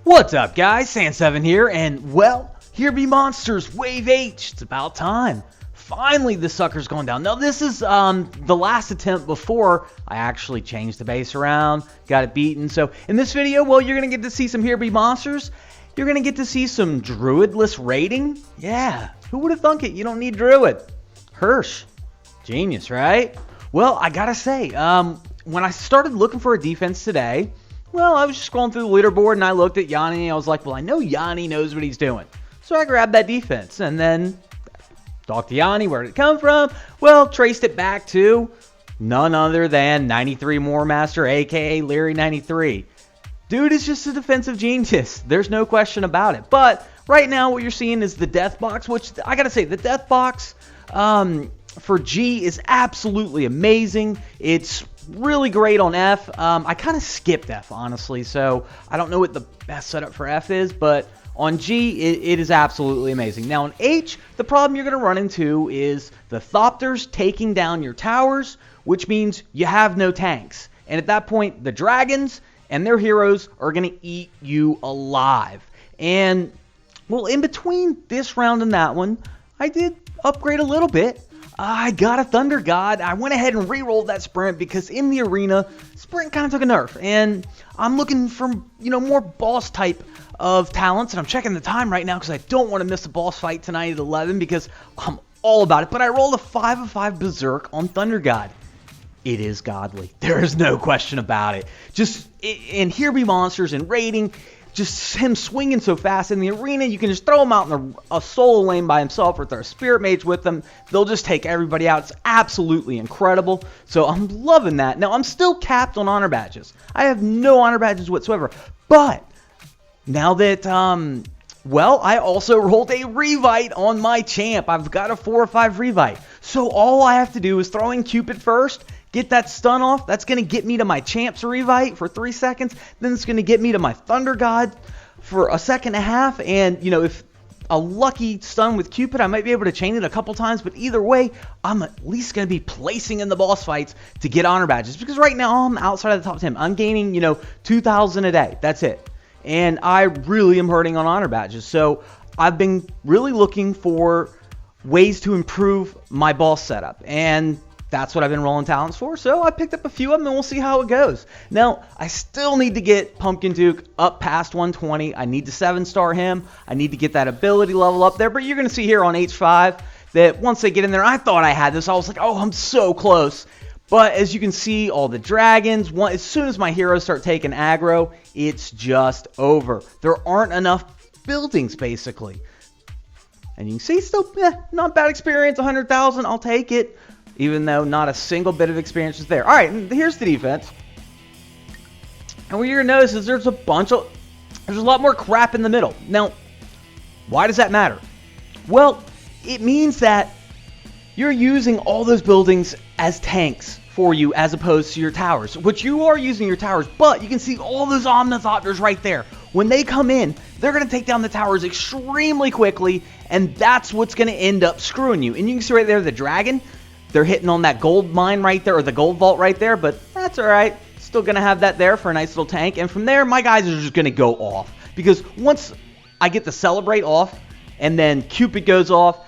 What's up, guys? Sandseven here, and well, Herby Monsters Wave H. It's about time. Finally, the sucker's going down. Now, this is the last attempt before I actually changed the base around, got it beaten. So, in this video, well, you're going to get to see some Herby Monsters. You're going to get to see some Druid-less raiding. Yeah, who would have thunk it? You don't need Druid. Hirsch. Genius, right? Well, I gotta say, when I started looking for a defense today, well, I was just scrolling through the leaderboard and I looked at Yanni and I was like, well, I know Yanni knows what he's doing. So I grabbed that defense and then talked to Yanni. Where did it come from? Well, traced it back to none other than 93 More Master, aka Leary 93. Dude is just a defensive genius. There's no question about it. But right now what you're seeing is the death box, which I gotta say, the death box for G is absolutely amazing. It's really great on F. I kind of skipped F, honestly, so I don't know what the best setup for F is, but on G, it is absolutely amazing. Now, on H, the problem you're going to run into is the Thopters taking down your towers, which means you have no tanks. And at that point, the dragons and their heroes are going to eat you alive. And, well, in between this round and that one, I did upgrade a little bit. I got a Thunder God. I went ahead and re-rolled that sprint because in the arena, sprint kind of took a nerf. And I'm looking for, more boss type of talents. And I'm checking the time right now because I don't want to miss a boss fight tonight at 11 because I'm all about it. But I rolled a 5 of 5 Berserk on Thunder God. It is godly. There is no question about it. Just in Herby Monsters and raiding, just him swinging so fast in the arena, you can just throw him out in a solo lane by himself or throw a Spirit Mage with them. They'll just take everybody out. It's absolutely incredible. So I'm loving that. Now, I'm still capped on honor badges. I have no honor badges whatsoever. But now that, well, I also rolled a Revite on my champ. I've got a 4 or 5 Revite. So all I have to do is throw in Cupid first, get that stun off. That's going to get me to my Champ's Revite for 3 seconds. Then it's going to get me to my Thunder God for a second and a half. And, if a lucky stun with Cupid, I might be able to chain it a couple times. But either way, I'm at least going to be placing in the boss fights to get honor badges. Because right now, I'm outside of the top 10. I'm gaining, 2,000 a day. That's it. And I really am hurting on honor badges. So I've been really looking for ways to improve my boss setup. And that's what I've been rolling talents for, so I picked up a few of them, and we'll see how it goes. Now, I still need to get Pumpkin Duke up past 120. I need to 7-star him. I need to get that ability level up there, but you're going to see here on H5 that once they get in there, I thought I had this. I was like, oh, I'm so close. But as you can see, all the dragons, as soon as my heroes start taking aggro, it's just over. There aren't enough buildings, basically. And you can see, still, not bad experience, 100,000, I'll take it. Even though not a single bit of experience is there. All right, here's the defense. And what you're going to notice is there's a lot more crap in the middle. Now, why does that matter? Well, it means that you're using all those buildings as tanks for you as opposed to your towers. Which you are using your towers, but you can see all those Omnithopters right there. When they come in, they're going to take down the towers extremely quickly, and that's what's going to end up screwing you. And you can see right there the dragon. They're hitting on that gold mine right there, or the gold vault right there, but that's all right. Still going to have that there for a nice little tank. And from there, my guys are just going to go off. Because once I get the Celebrate off, and then Cupid goes off,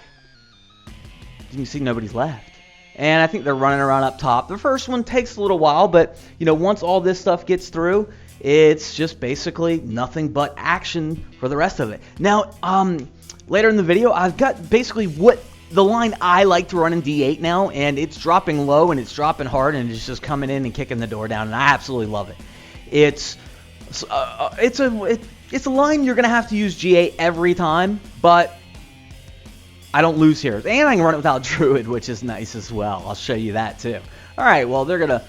you can see nobody's left. And I think they're running around up top. The first one takes a little while, but, once all this stuff gets through, it's just basically nothing but action for the rest of it. Now, later in the video, I've got basically what the line I like to run in D8 now, and it's dropping low and it's dropping hard and it's just coming in and kicking the door down, and I absolutely love it. It's a line you're gonna have to use G8 every time, but I don't lose here, and I can run it without Druid, which is nice as well. I'll show you that too. All right, well, they're gonna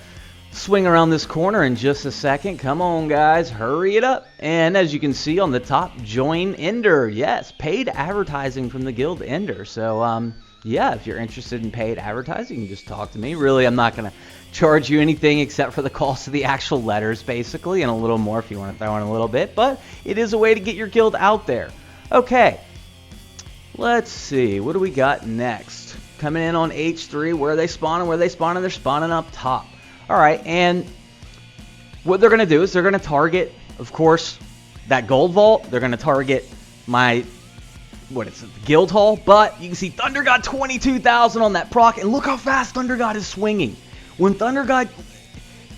swing around this corner in just a second. Come on, guys, hurry it up. And as you can see on the top, join Ender. Yes, paid advertising from the guild Ender. So, yeah, if you're interested in paid advertising, you can just talk to me. Really, I'm not going to charge you anything except for the cost of the actual letters, basically, and a little more if you want to throw in a little bit. But it is a way to get your guild out there. Okay, let's see. What do we got next? Coming in on H3, where are they spawning? Where are they spawning? They're spawning up top. All right, and what they're going to do is they're going to target, of course, that gold vault, they're going to target my, what is it, the guild hall. But you can see Thunder God 22,000 on that proc, and look how fast Thunder God is swinging. When Thunder God,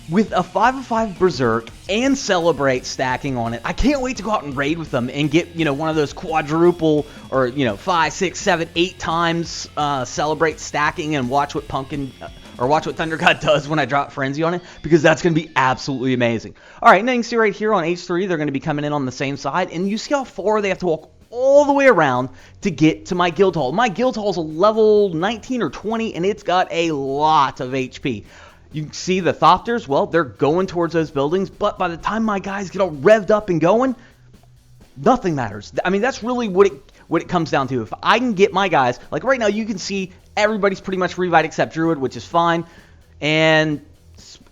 with a 5/5 Berserk and Celebrate stacking on it, I can't wait to go out and raid with them and get, you know, one of those quadruple or, you know, 5, 6, 7, 8 times Celebrate stacking and watch what watch what Thunder God does when I drop Frenzy on it, because that's going to be absolutely amazing. All right, now you can see right here on H3, they're going to be coming in on the same side, and you see how far they have to walk all the way around to get to my guild hall. My guild hall is a level 19 or 20, and it's got a lot of HP. You can see the Thopters, well, they're going towards those buildings, but by the time my guys get all revved up and going, nothing matters. I mean, that's really what it comes down to. If I can get my guys, like right now, you can see everybody's pretty much revived except Druid, which is fine. And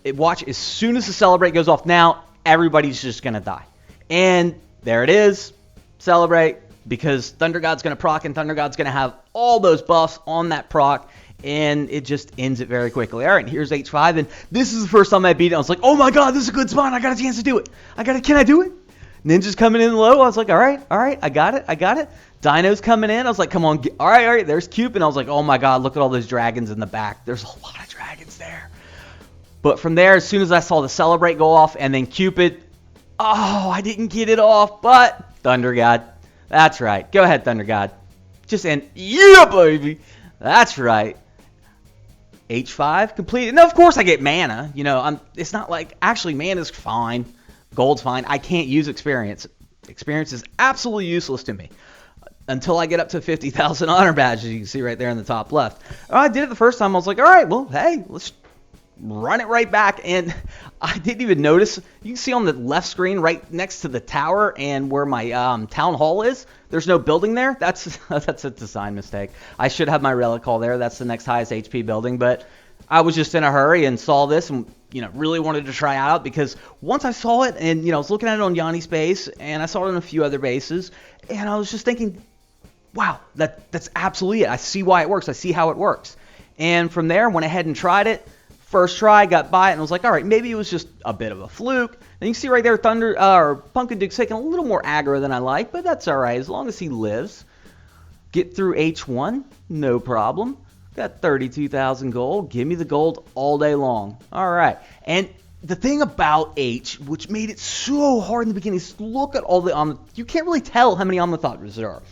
watch, as soon as the Celebrate goes off now, everybody's just going to die. And there it is, Celebrate, because Thunder God's going to proc, and Thunder God's going to have all those buffs on that proc, and it just ends it very quickly. All right, here's H5, and this is the first time I beat it. I was like, oh my god, this is a good spawn. I got a chance to do it. Can I do it? Ninja's coming in low. I was like, all right, I got it. Dino's coming in. I was like, come on. All right, there's Cupid. I was like, oh my god, look at all those dragons in the back. There's a lot of dragons there. But from there, as soon as I saw the Celebrate go off, and then Cupid, oh, I didn't get it off, but Thunder God. That's right. Go ahead, Thunder God. Just end. Yeah, baby. That's right. H5 completed. Now, of course, I get mana. You know, it's not like, actually, mana's fine. Gold's fine. I can't use experience. Experience is absolutely useless to me until I get up to 50,000 honor badges. You can see right there in the top left. I did it the first time. I was like, all right, well, hey, let's run it right back. And I didn't even notice. You can see on the left screen right next to the tower and where my town hall is, there's no building there. That's a design mistake. I should have my relic hall there. That's the next highest HP building. But I was just in a hurry and saw this and, you know, really wanted to try out, because once I saw it and, you know, I was looking at it on Yanni's base and I saw it on a few other bases, and I was just thinking, wow, that's absolutely it. I see why it works. I see how it works. And from there, went ahead and tried it. First try, got by it, and was like, all right, maybe it was just a bit of a fluke. And you can see right there, Pumpkin Duke's taking a little more aggro than I like, but that's all right, as long as he lives. Get through H1, no problem. Got 32,000 gold. Give me the gold all day long. All right. And the thing about H, which made it so hard in the beginning, is look at all the you can't really tell how many Omnithopters there are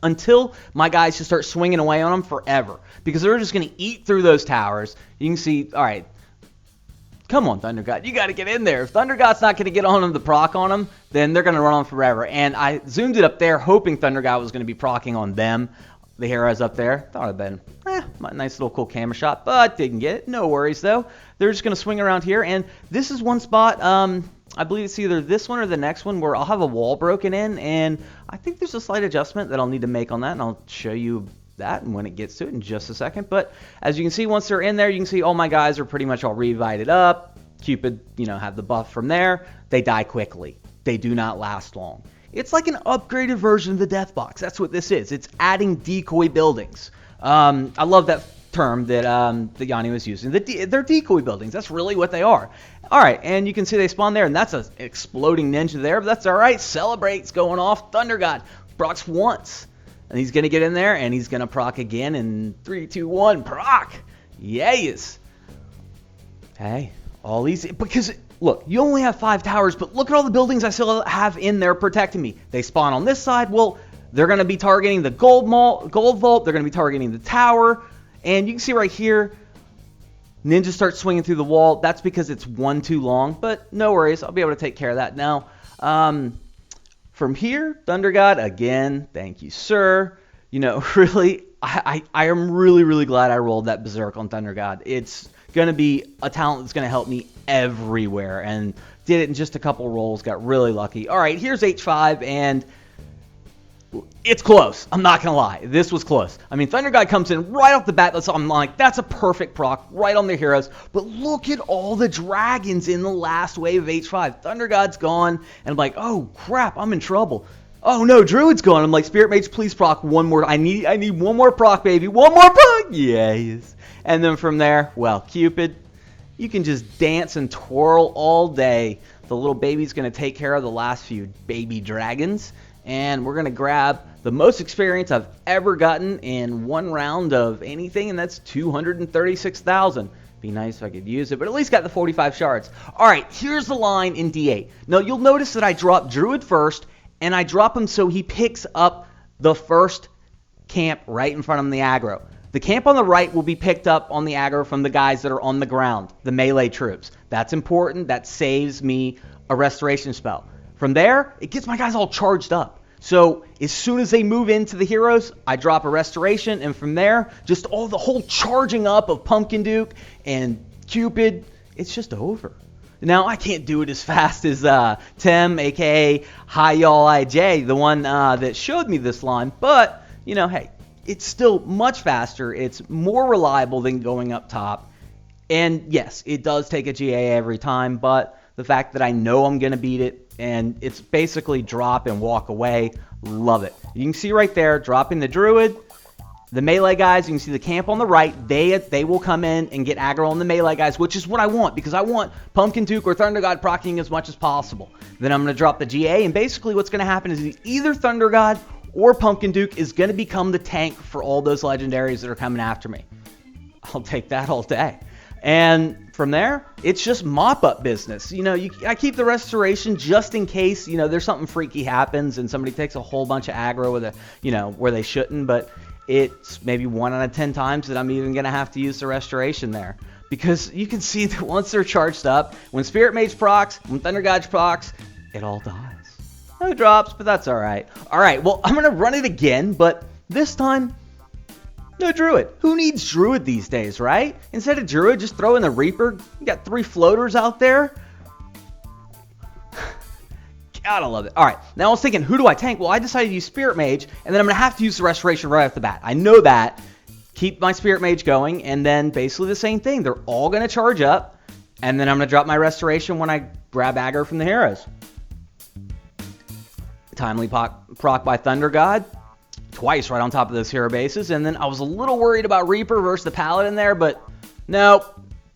until my guys just start swinging away on them forever, because they're just going to eat through those towers. You can see, all right, come on, Thunder God, you got to get in there. If Thunder God's not going to get on them, the proc on them, then they're going to run on forever. And I zoomed it up there, hoping Thunder God was going to be procking on them, the heroes up there. Thought it'd been a nice little cool camera shot, but didn't get it. No worries though. They're just going to swing around here, and this is one spot. I believe it's either this one or the next one where I'll have a wall broken in, and I think there's a slight adjustment that I'll need to make on that, and I'll show you that when it gets to it in just a second. But as you can see, once they're in there, you can see all my guys are pretty much all revited up. Cupid, you know, have the buff from there. They die quickly. They do not last long. It's like an upgraded version of the Death Box. That's what this is. It's adding decoy buildings. I love that term that Yanni was using. They're decoy buildings. That's really what they are. All right, and you can see they spawn there, and that's an exploding ninja there, but that's all right. Celebrate's going off. Thunder God procs once, and he's going to get in there, and he's going to proc again in 3, 2, 1, proc. Yes. Hey, all easy, because look, you only have 5 towers, but look at all the buildings I still have in there protecting me. They spawn on this side. Well, they're going to be targeting the gold vault. They're going to be targeting the tower. And you can see right here, Ninja starts swinging through the wall. That's because it's one too long, but no worries. I'll be able to take care of that now. From here, Thunder God, again, thank you, sir. You know, really, I am really, really glad I rolled that Berserk on Thunder God. It's going to be a talent that's going to help me everywhere, and did it in just a couple rolls. Got really lucky. All right, here's H5, and it's close. I'm not going to lie. This was close. I mean, Thunder God comes in right off the bat. I'm like, that's a perfect proc right on their heroes. But look at all the dragons in the last wave of H5. Thunder God's gone. And I'm like, oh, crap, I'm in trouble. Oh, no, Druid's gone. I'm like, Spirit Mage, please proc one more. I need one more proc, baby. One more proc. Yes. And then from there, well, Cupid, you can just dance and twirl all day. The little baby's going to take care of the last few baby dragons. And we're going to grab the most experience I've ever gotten in one round of anything, and that's 236,000. Be nice if I could use it, but at least got the 45 shards. All right, here's the line in D8. Now, you'll notice that I drop Druid first, and I drop him so he picks up the first camp right in front of him, the aggro. The camp on the right will be picked up on the aggro from the guys that are on the ground, the melee troops. That's important. That saves me a restoration spell. From there, it gets my guys all charged up. So as soon as they move into the heroes, I drop a restoration, and from there, just all the whole charging up of Pumpkin Duke and Cupid, it's just over. Now, I can't do it as fast as Tim, a.k.a. Hi Y'all IJ, the one that showed me this line, but, you know, hey, it's still much faster. It's more reliable than going up top. And yes, it does take a GA every time, but the fact that I know I'm going to beat it, and it's basically drop and walk away, love it. You can see right there, dropping the Druid, the melee guys, you can see the camp on the right, they will come in and get aggro on the melee guys, which is what I want, because I want Pumpkin Duke or Thunder God proccing as much as possible. Then I'm going to drop the GA, and basically what's going to happen is either Thunder God or Pumpkin Duke is going to become the tank for all those legendaries that are coming after me. I'll take that all day. And from there, it's just mop-up business. You know, I keep the restoration just in case, you know, there's something freaky happens and somebody takes a whole bunch of aggro with a, you know, where they shouldn't. But it's maybe 1 out of 10 times that I'm even going to have to use the restoration there. Because you can see that once they're charged up, when Spirit Mage procs, when Thunder God procs, it all dies. No drops, but that's all right. All right, well, I'm going to run it again, but this time, no Druid. Who needs Druid these days, right? Instead of Druid, just throw in the Reaper. You got 3 floaters out there. God, I love it. All right, now I was thinking, who do I tank? Well, I decided to use Spirit Mage, and then I'm going to have to use the Restoration right off the bat. I know that. Keep my Spirit Mage going, and then basically the same thing. They're all going to charge up, and then I'm going to drop my Restoration when I grab aggro from the heroes. Timely proc by Thunder God. Twice right on top of those hero bases, and then I was a little worried about Reaper versus the Paladin there, but nope,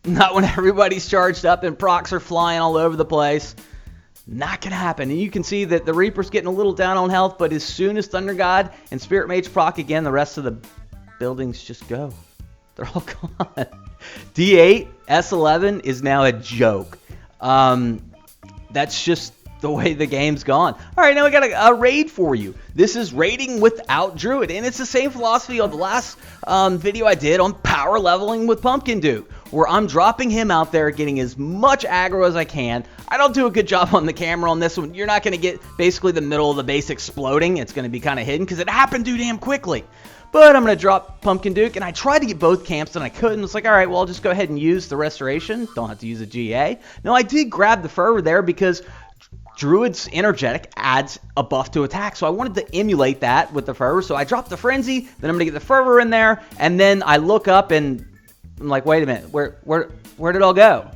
not when everybody's charged up and procs are flying all over the place. Not gonna happen. And you can see that the Reaper's getting a little down on health, but as soon as Thunder God and Spirit Mage proc again, the rest of the buildings just go. They're all gone. D8 S11 is now a joke. That's just the way the game's gone. All right, now we got a raid for you. This is raiding without Druid, and it's the same philosophy of the last video I did on power leveling with Pumpkin Duke, where I'm dropping him out there, getting as much aggro as I can. I don't do a good job on the camera on this one. You're not going to get basically the middle of the base exploding. It's going to be kind of hidden because it happened too damn quickly. But I'm going to drop Pumpkin Duke, and I tried to get both camps, and I couldn't. It's like, all right, well, I'll just go ahead and use the Restoration. Don't have to use a GA. Now, I did grab the Fervor there because Druid's Energetic adds a buff to attack, so I wanted to emulate that with the Fervor. So I dropped the Frenzy, then I'm going to get the Fervor in there, and then I look up, and I'm like, wait a minute, where did it all go?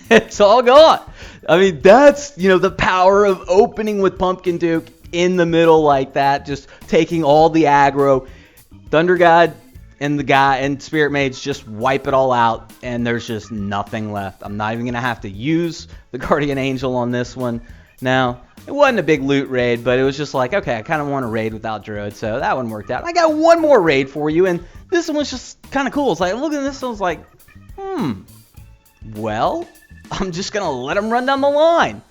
It's all gone. I mean, that's, you know, the power of opening with Pumpkin Duke in the middle like that, just taking all the aggro. Thunder God and the guy and Spirit Mage just wipe it all out, and there's just nothing left. I'm not even going to have to use the Guardian Angel on this one. Now, it wasn't a big loot raid, but it was just like, okay, I kind of want to raid without Druid, so that one worked out. I got one more raid for you, and this one was just kind of cool. It's like, look at this, I was like, well, I'm just going to let him run down the line.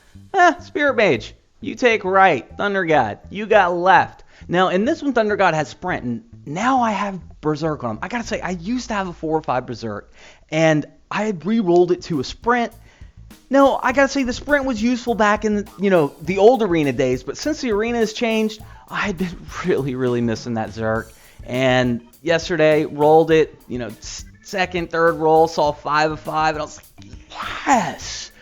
Spirit Mage, you take right. Thunder God, you got left. Now, in this one, Thunder God has Sprint, and now I have Berserk on him. I got to say, I used to have a 4 or 5 Berserk, and I had re-rolled it to a Sprint. No, I gotta say the Sprint was useful back in, you know, the old Arena days, but since the Arena has changed, I had been really missing that Zerk. And yesterday, rolled it, you know, second, third roll, saw 5 of 5, and I was like, yes!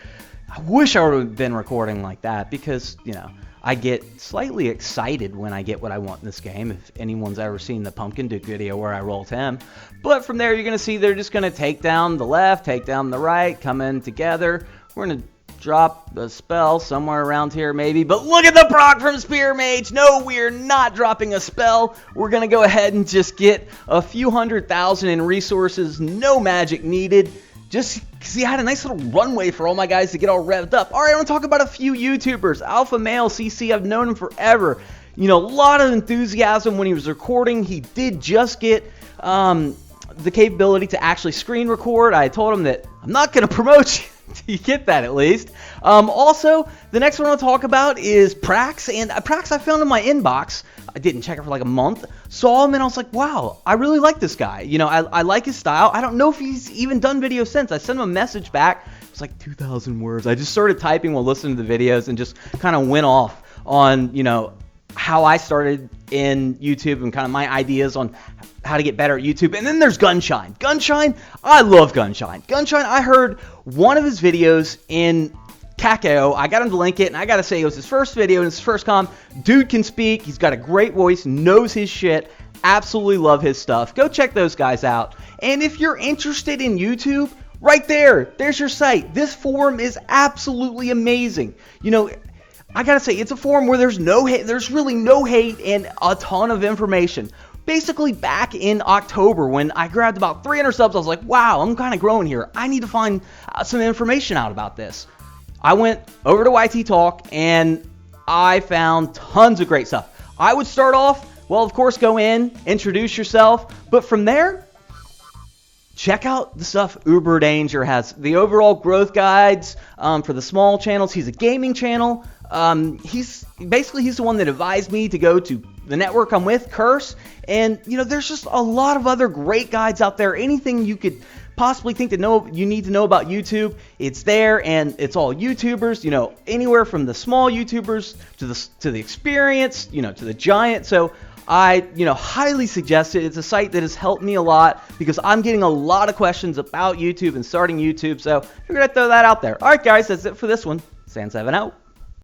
I wish I would have been recording like that, because, you know, I get slightly excited when I get what I want in this game, if anyone's ever seen the Pumpkin Duke video where I rolled him. But from there, you're going to see they're just going to take down the left, take down the right, come in together. We're going to drop the spell somewhere around here maybe. But look at the proc from Spirit Mage. No, we're not dropping a spell. We're going to go ahead and just get a few 100,000 in resources. No magic needed. just because he had a nice little runway for all my guys to get all revved up. All right, I want to talk about a few YouTubers. Alpha Male CC, I've known him forever. You know, a lot of enthusiasm when he was recording. He did just get the capability to actually screen record. I told him that I'm not going to promote you. You get that at least. Also, the next one I'll talk about is Prax. And Prax I found in my inbox. I didn't check it for like a month. Saw him and I was like, wow, I really like this guy. You know, I like his style. I don't know if he's even done videos since. I sent him a message back. It's like 2,000 words. I just started typing while listening to the videos and just kind of went off on, you know, how I started in YouTube and kind of my ideas on how to get better at YouTube. And then there's Gunshine. Gunshine, I love Gunshine. Gunshine, I heard one of his videos in Kakao. I got him to link it, and I gotta say, it was his first video and his first com. Dude can speak. He's got a great voice, knows his shit. Absolutely love his stuff. Go check those guys out. And if you're interested in YouTube, right there's your site. This forum is absolutely amazing. You know, I gotta say, it's a forum where there's no hate, there's really no hate and a ton of information. Basically, back in October, when I grabbed about 300 subs, I was like, wow, I'm kind of growing here. I need to find some information out about this. I went over to YT Talk, and I found tons of great stuff. I would start off, well, of course, go in, introduce yourself, but from there, check out the stuff Uber Danger has. The overall growth guides for the small channels. He's a gaming channel. He's the one that advised me to go to the network I'm with, Curse. And, you know, there's just a lot of other great guides out there. Anything you could possibly think to know, you need to know about YouTube, it's there, and it's all YouTubers, you know, anywhere from the small YouTubers to the experienced, you know, to the giant. So I, you know, highly suggest it. It's a site that has helped me a lot because I'm getting a lot of questions about YouTube and starting YouTube. So I figured I'd throw that out there. All right, guys, that's it for this one. Sandseven out.